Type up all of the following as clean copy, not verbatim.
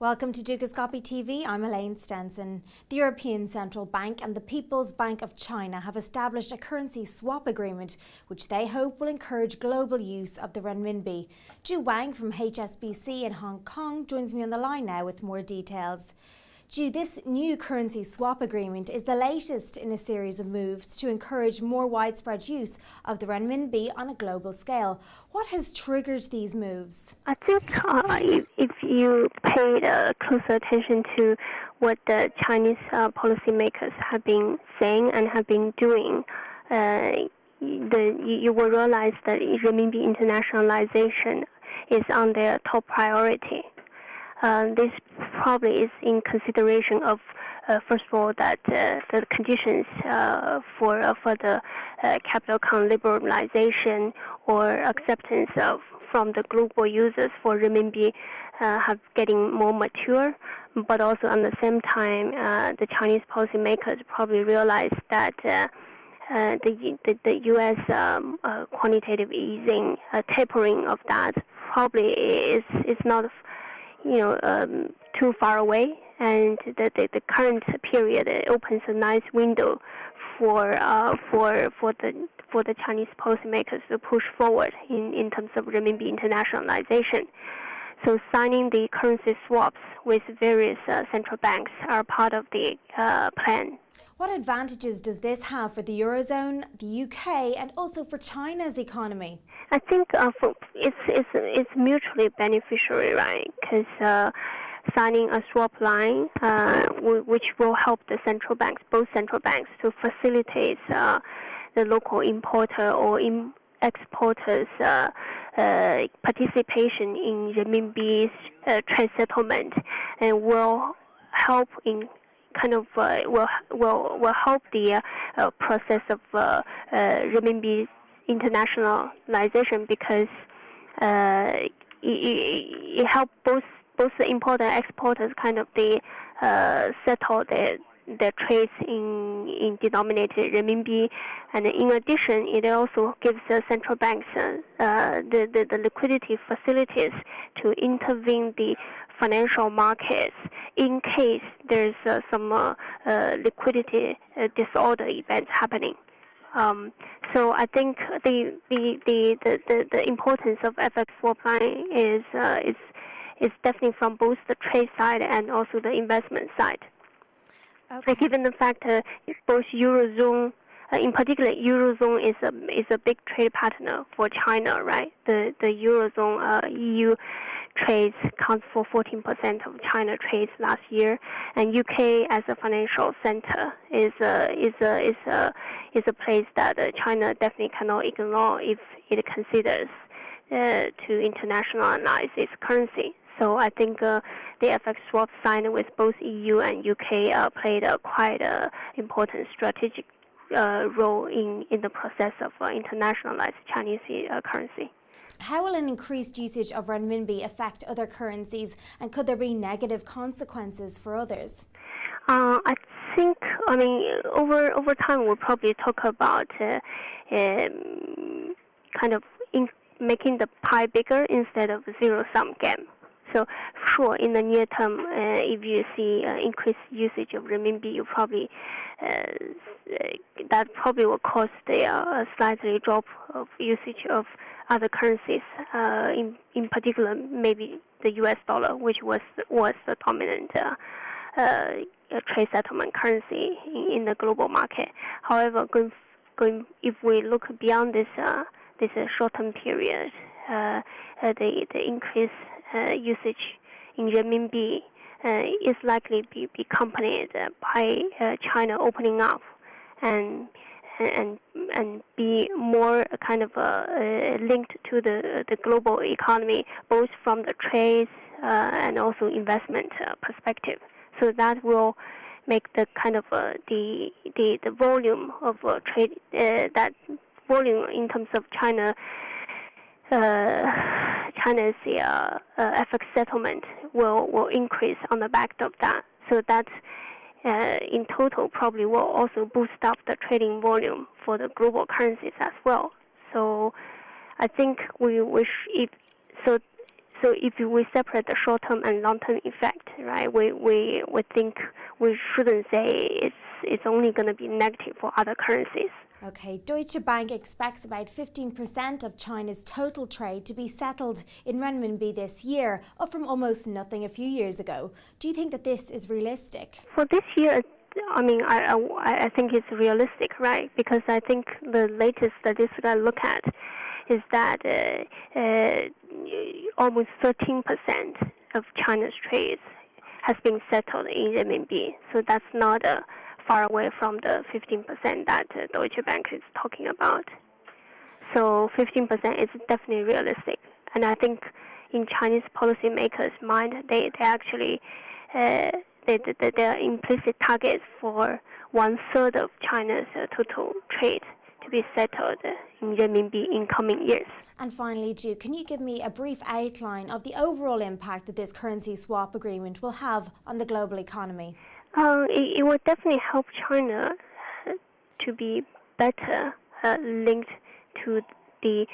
Welcome to Dukascopy TV. I'm Elaine Stenson. The European Central Bank and the People's Bank of China have established a currency swap agreement which they hope will encourage global use of the renminbi. Ju Wang from HSBC in Hong Kong joins me on the line now with more details. Ju, this new currency swap agreement is the latest in a series of moves to encourage more widespread use of the renminbi on a global scale. What has triggered these moves? I think if you paid closer attention to what the Chinese policymakers have been saying and have been doing, you will realize that renminbi internationalization is on their top priority. This probably is in consideration of, first of all, that the conditions for further capital account liberalization or acceptance from the global users for renminbi have getting more mature, but also at the same time, the Chinese policymakers probably realize that the U.S. quantitative easing, tapering of that probably is not too far away, and the current period opens a nice window for the Chinese policymakers to push forward in terms of renminbi internationalization. So signing the currency swaps with various central banks are part of the plan. What advantages does this have for the Eurozone, the UK, and also for China's economy? I think it's mutually beneficial, right? Because signing a swap line, which will help the central banks, both central banks, to facilitate the local importer or exporters' participation in renminbi's trade settlement, and will help in will help the process of renminbi internationalization, because it helps both the importer and exporters settle their trades in denominated renminbi, and in addition, it also gives the central banks the liquidity facilities to intervene the financial markets in case there's some liquidity disorder events happening. So I think the importance of FX swap line is definitely from both the trade side and also the investment side. Okay. Given the fact both Eurozone, in particular, Eurozone is a big trade partner for China, right? The Eurozone EU trades accounts for 14% of China trades last year, and UK as a financial center is a place that China definitely cannot ignore if it considers to internationalize its currency. So I think the FX swap signed with both EU and UK played a quite important strategic role in the process of internationalized Chinese currency. How will an increased usage of renminbi affect other currencies, and could there be negative consequences for others? I think, over time we'll probably talk about making the pie bigger instead of zero-sum game. So sure, in the near term, if you see increased usage of renminbi, you probably that probably will cause a slightly drop of usage of other currencies. In particular, maybe the U.S. dollar, which was the dominant trade settlement currency in the global market. However, going if we look beyond this short-term period, the increased usage in renminbi is likely to be accompanied by China opening up and be more linked to the global economy, both from the trade and also investment perspective. So that will make the the volume of trade, that volume in terms of China's FX settlement will increase on the back of that. So that in total probably will also boost up the trading volume for the global currencies as well. So I think if we separate the short-term and long-term effect, right? We think we shouldn't say it's only going to be negative for other currencies. Okay, Deutsche Bank expects about 15% of China's total trade to be settled in renminbi this year, up from almost nothing a few years ago. Do you think that this is realistic? For this year, I think it's realistic, right? Because I think the latest statistic I look at is that almost 13% of China's trades has been settled in renminbi. So that's not far away from the 15% that Deutsche Bank is talking about. So 15% is definitely realistic. And I think in Chinese policymakers' mind, they actually their implicit targets for 1/3 of China's total trade to be settled in renminbi in coming years. And finally, Ju, can you give me a brief outline of the overall impact that this currency swap agreement will have on the global economy? It will definitely help China to be better linked to the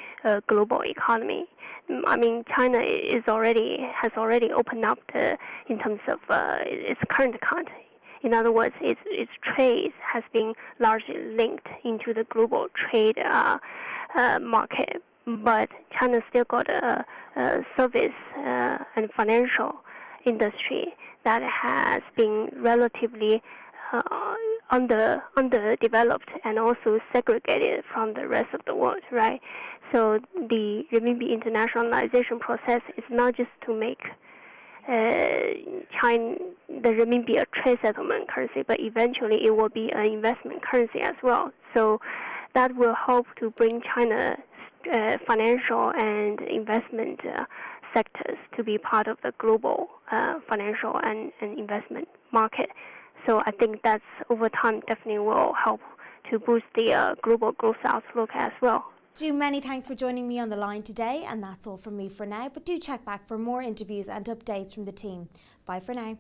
global economy. I mean, China has already opened up in terms of its current account. In other words, its trade has been largely linked into the global trade market. But China still got a service and financial industry that has been relatively underdeveloped and also segregated from the rest of the world, right? So the renminbi internationalization process is not just to make the renminbi a trade settlement currency, but eventually it will be an investment currency as well. So that will help to bring China's financial and investment sectors to be part of the global financial and investment market. So I think that's over time definitely will help to boost the global growth outlook as well. Ju, many thanks for joining me on the line today, and that's all from me for now. But do check back for more interviews and updates from the team. Bye for now.